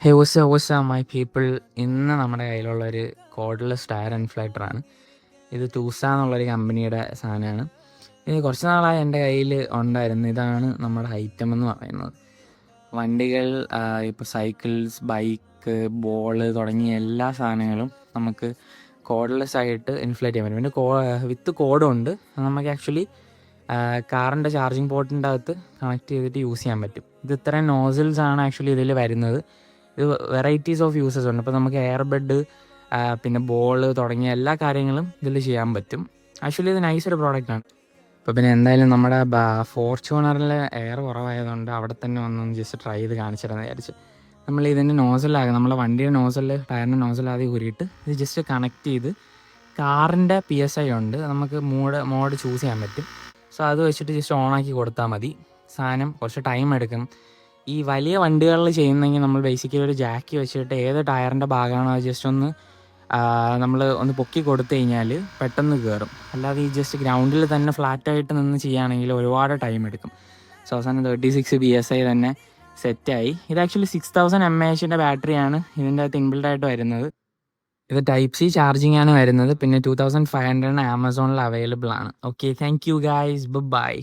Hey what's up my people. ഇന്ന് നമ്മുടെ കയ്യിലുള്ളൊരു cordless tyre ഇൻഫ്ലേറ്ററാണ്. ഇത് ടൂസ എന്നുള്ളൊരു കമ്പനിയുടെ സാധനമാണ്. ഇത് കുറച്ച് നാളായി എൻ്റെ കയ്യിൽ ഉണ്ടായിരുന്നു. ഇതാണ് നമ്മുടെ ഐറ്റം എന്ന് പറയുന്നത്. വണ്ടികൾ, ഇപ്പോൾ സൈക്കിൾസ്, ബൈക്ക്, ബോള് തുടങ്ങിയ എല്ലാ സാധനങ്ങളും നമുക്ക് കോഡ്ലെസ് ആയിട്ട് ഇൻഫ്ലേറ്റ് ചെയ്യാൻ പറ്റും. പിന്നെ വിത്ത് കോഡും ഉണ്ട്. നമുക്ക് ആക്ച്വലി കാറിൻ്റെ ചാർജിങ് പോർട്ടിൻ്റെ അകത്ത് കണക്ട് ചെയ്തിട്ട് യൂസ് ചെയ്യാൻ പറ്റും. ഇത് ഇത്രയും നോസിൽസ് ആണ് ആക്ച്വലി ഇതിൽ വരുന്നത്. ഇത് വെറൈറ്റീസ് ഓഫ് യൂസസ് ഉണ്ട്. ഇപ്പോൾ നമുക്ക് എയർ ബെഡ്, പിന്നെ ബോൾ തുടങ്ങിയ എല്ലാ കാര്യങ്ങളും ഇതിൽ ചെയ്യാൻ പറ്റും. ആക്ച്വലി ഇത് നൈസൊരു പ്രോഡക്റ്റാണ്. ഇപ്പോൾ പിന്നെ എന്തായാലും നമ്മുടെ ഫോർച്യൂണറിൽ എയർ കുറവായതുകൊണ്ട് അവിടെ തന്നെ വന്നൊന്ന് ജസ്റ്റ് ട്രൈ ചെയ്ത് കാണിച്ചിരുന്നു വിചാരിച്ച്. നമ്മൾ ഇതിൻ്റെ നോസലാകും, നമ്മളെ വണ്ടിയുടെ നോസല്, ടയറിൻ്റെ നോസലാദ്യം ഊരിയിട്ട് ഇത് ജസ്റ്റ് കണക്ട് ചെയ്ത് കാറിൻ്റെ PSI ഉണ്ട്, നമുക്ക് മോഡ് ചൂസ് ചെയ്യാൻ പറ്റും. സോ അത് വെച്ചിട്ട് ജസ്റ്റ് ഓണാക്കി കൊടുത്താൽ മതി. സാധനം കുറച്ച് ടൈം എടുക്കും. ഈ വലിയ വണ്ടികളിൽ ചെയ്യുന്നെങ്കിൽ നമ്മൾ ബേസിക്കലി ഒരു ജാക്കി വെച്ചിട്ട് ഏത് ടയറിൻ്റെ ഭാഗമാണോ അത് ജസ്റ്റ് ഒന്ന് നമ്മൾ ഒന്ന് പൊക്കി കൊടുത്തു കഴിഞ്ഞാൽ പെട്ടെന്ന് കയറും. അല്ലാതെ ഈ ജസ്റ്റ് ഗ്രൗണ്ടിൽ തന്നെ ഫ്ലാറ്റായിട്ട് നിന്ന് ചെയ്യുകയാണെങ്കിൽ ഒരുപാട് ടൈം എടുക്കും. സോ അവസാനം 36 PSI തന്നെ സെറ്റായി. ഇത് ആക്ച്വലി 6000 mAh ബാറ്ററിയാണ് ഇതിൻ്റെ അകത്ത് ഇൻബിൽഡായിട്ട് വരുന്നത്. ഇത് Type-C ചാർജിങ് ആണ് വരുന്നത്. പിന്നെ 2500 ആമസോണിൽ അവൈലബിൾ ആണ്. Okay, thank you guys, by.